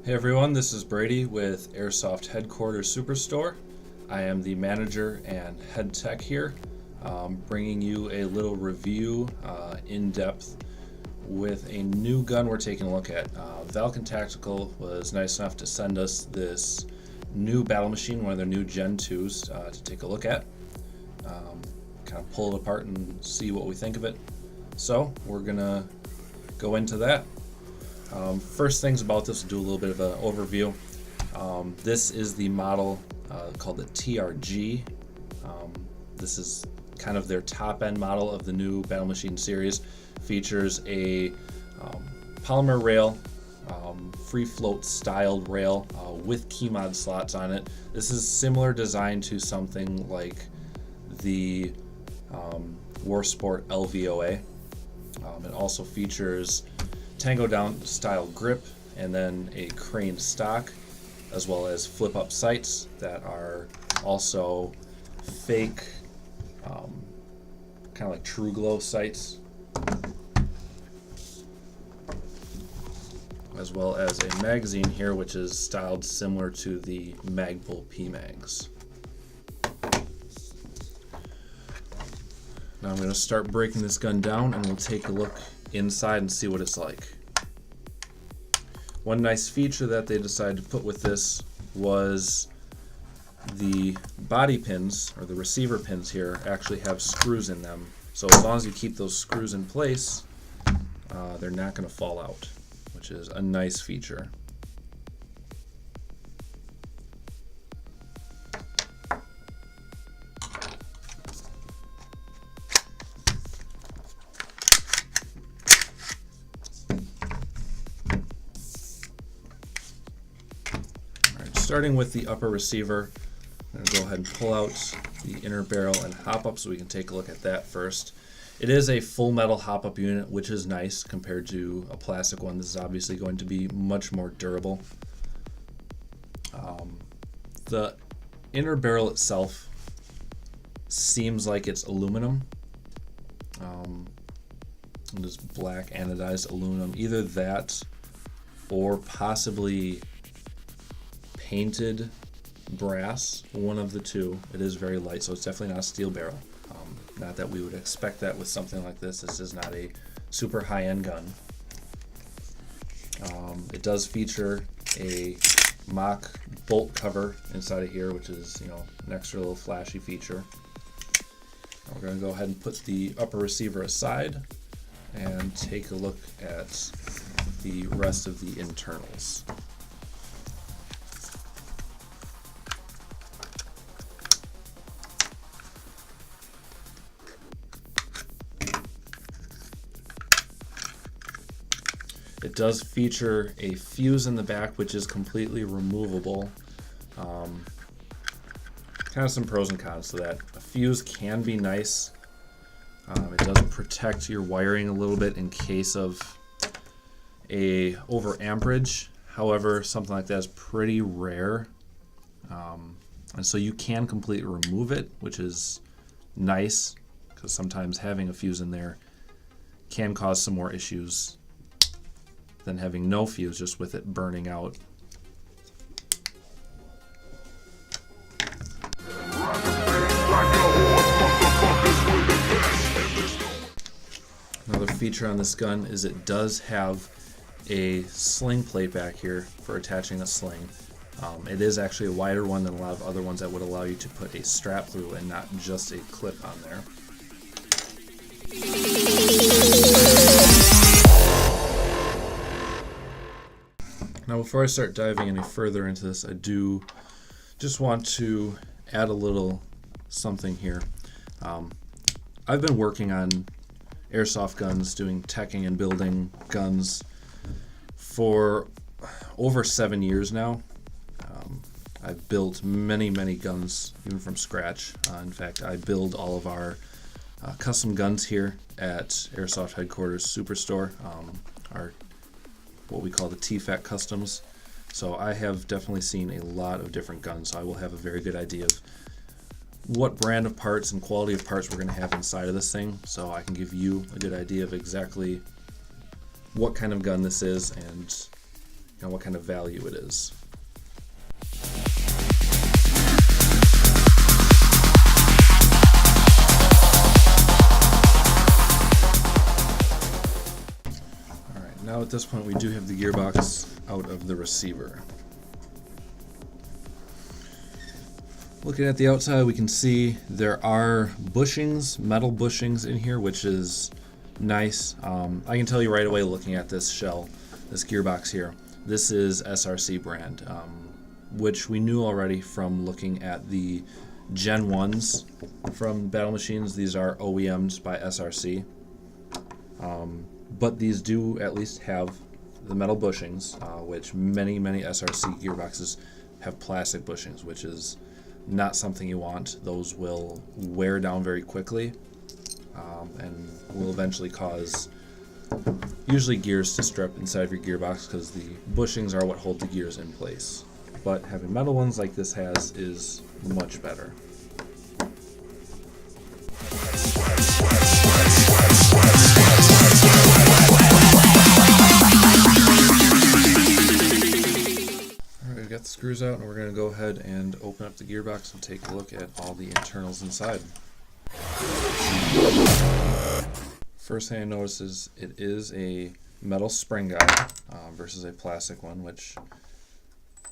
Hey everyone, this is Brady with Airsoft Headquarters Superstore. I am the manager and head tech here, bringing you a little review in depth with a new gun we're taking a look at. Valken Tactical was nice enough to send us this new battle machine, one of their new Gen 2s, to take a look at. Kind of pull it apart and see what we think of it. So we're gonna go into that. First things about this, we'll do a little bit of an overview. This is the model called the TRG. This is kind of their top end model of the new Battle Machine series. Features a polymer rail, free float styled rail with key mod slots on it. This is similar design to something like the War Sport LVOA. It also features Tango down style grip and then a crane stock, as well as flip up sights that are also fake, kind of like true glow sights, as well as a magazine here which is styled similar to the Magpul P-Mags. Now I'm going to start breaking this gun down and we'll take a look inside and see what it's like. One nice feature that they decided to put with this was the body pins, or the receiver pins here, actually have screws in them. So as long as you keep those screws in place, they're not going to fall out, which is a nice feature. Starting with the upper receiver, I'm going to go ahead and pull out the inner barrel and hop up so we can take a look at that first. It is a full metal hop up unit, which is nice compared to a plastic one. This is obviously going to be much more durable. The inner barrel itself seems like it's aluminum. It is black anodized aluminum, either that or possibly painted brass, one of the two. It is very light, so it's definitely not a steel barrel. Not that we would expect that with something like this. This is not a super high-end gun. It does feature a mock bolt cover inside of here, which is, an extra little flashy feature. Now we're going to go ahead and put the upper receiver aside and take a look at the rest of the internals. It does feature a fuse in the back, which is completely removable. Kind of some pros and cons to that. A fuse can be nice. It does protect your wiring a little bit in case of a over amperage. However, something like that is pretty rare. And so you can completely remove it, which is nice, because sometimes having a fuse in there can cause some more issues than having no fuse, just with it burning out. Another feature on this gun is it does have a sling plate back here for attaching a sling. It is actually a wider one than a lot of other ones that would allow you to put a strap through and not just a clip on there. Now before I start diving any further into this, I do just want to add a little something here. I've been working on airsoft guns, doing teching and building guns for over 7 years now. I've built many guns, even from scratch. In fact, I build all of our custom guns here at Airsoft Headquarters Superstore, our what we call the TFAC customs. So I have definitely seen a lot of different guns, so I will have a very good idea of what brand of parts and quality of parts we're going to have inside of this thing, so I can give you a good idea of exactly what kind of gun this is and and what kind of value it is. Alright, now at this point we do have the gearbox out of the receiver. Looking at the outside, we can see there are bushings, metal bushings in here, which is nice. I can tell you right away looking at this shell, this gearbox here, this is SRC brand, which we knew already from looking at the Gen 1s from Battle Machines. These are OEMs by SRC, but these do at least have the metal bushings, which many SRC gearboxes have plastic bushings, which is not something you want. Those will wear down very quickly, and will eventually cause usually gears to strip inside of your gearbox, because the bushings are what hold the gears in place. But having metal ones like this has is much better. Got the screws out, and we're going to go ahead and open up the gearbox and take a look at all the internals inside. First thing I notice is it is a metal spring guide versus a plastic one, which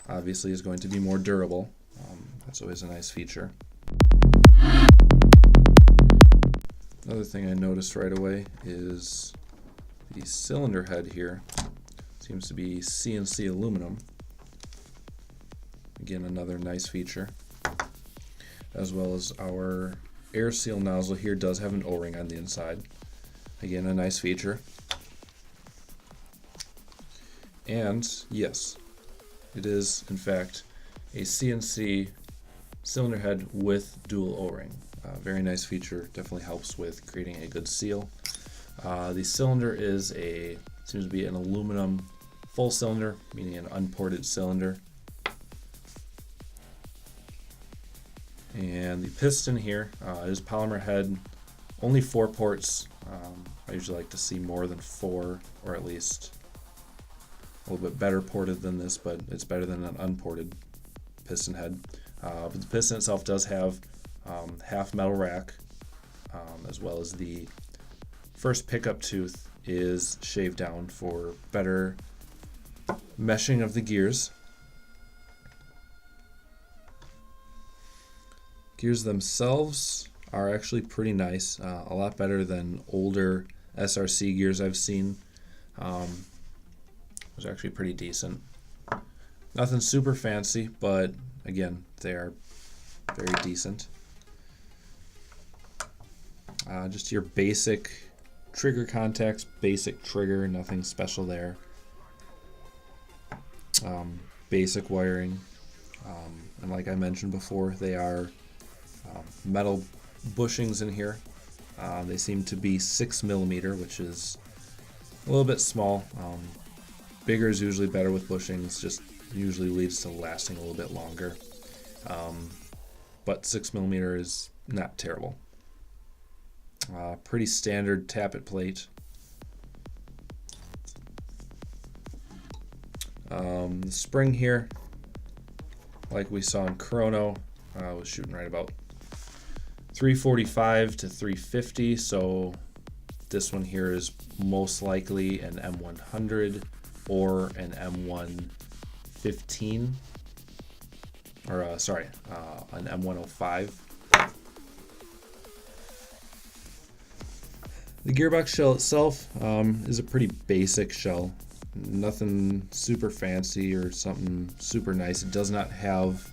obviously is going to be more durable. That's always a nice feature. Another thing I noticed right away is the cylinder head here seems to be CNC aluminum. Again, another nice feature, as well as our air seal nozzle here does have an O-ring on the inside. Again, a nice feature. And yes, it is in fact a CNC cylinder head with dual O-ring. Very nice feature, definitely helps with creating a good seal. The cylinder seems to be an aluminum full cylinder, meaning an unported cylinder. And the piston here is polymer head, only 4 ports. I usually like to see more than 4, or at least a little bit better ported than this, but it's better than an unported piston head. But the piston itself does have half metal rack, as well as the first pickup tooth is shaved down for better meshing of the gears. Gears themselves are actually pretty nice, a lot better than older SRC gears I've seen. Those are actually pretty decent. Nothing super fancy, but again, they are very decent. Just your basic trigger contacts, basic trigger, nothing special there. Basic wiring, and like I mentioned before, they are metal bushings in here. They seem to be 6mm, which is a little bit small. Bigger is usually better with bushings, just usually leads to lasting a little bit longer. But 6mm is not terrible. Pretty standard tappet plate. The spring here, like we saw in Chrono, was shooting right about 345 to 350, so this one here is most likely an M100 or an M115, or an M105. The gearbox shell itself is a pretty basic shell, nothing super fancy or something super nice. It does not have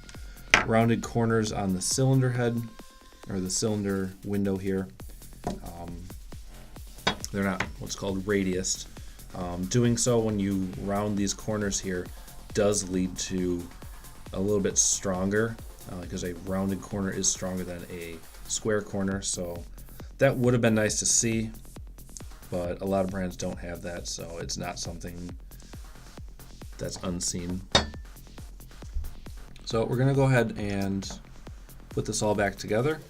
rounded corners on the cylinder head or the cylinder window here. They're not what's called radiused. Doing so when you round these corners here does lead to a little bit stronger, because a rounded corner is stronger than a square corner, so that would have been nice to see, but a lot of brands don't have that, so it's not something that's unseen. So we're going to go ahead and put this all back together.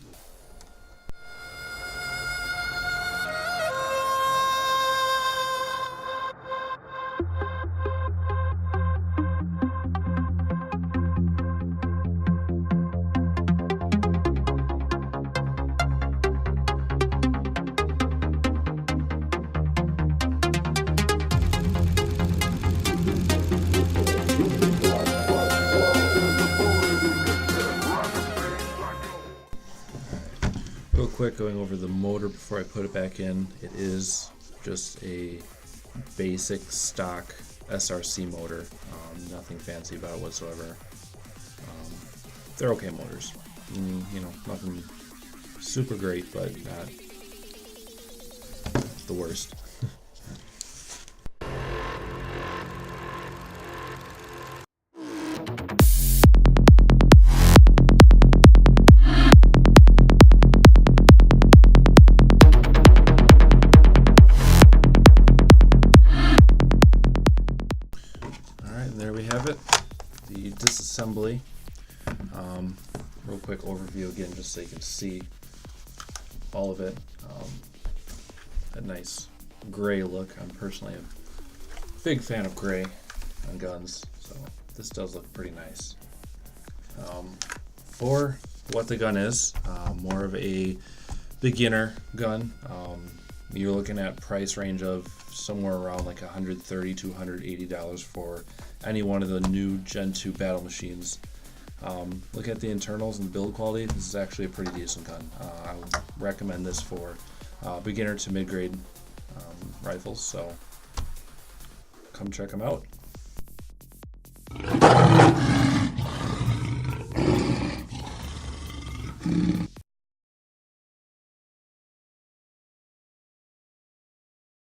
Real quick, going over the motor before I put it back in. It is just a basic stock SRC motor. Nothing fancy about it whatsoever. They're okay motors. You know, nothing super great, but not the worst. There we have it, the disassembly. Real quick overview again, just so you can see all of it. A nice gray look. I'm personally a big fan of gray on guns, so this does look pretty nice. For what the gun is, more of a beginner gun. You're looking at price range of somewhere around like $130 to $180 for any one of the new Gen 2 battle machines. Look at the internals and the build quality. This is actually a pretty decent gun. I would recommend this for beginner to mid-grade rifles, so come check them out.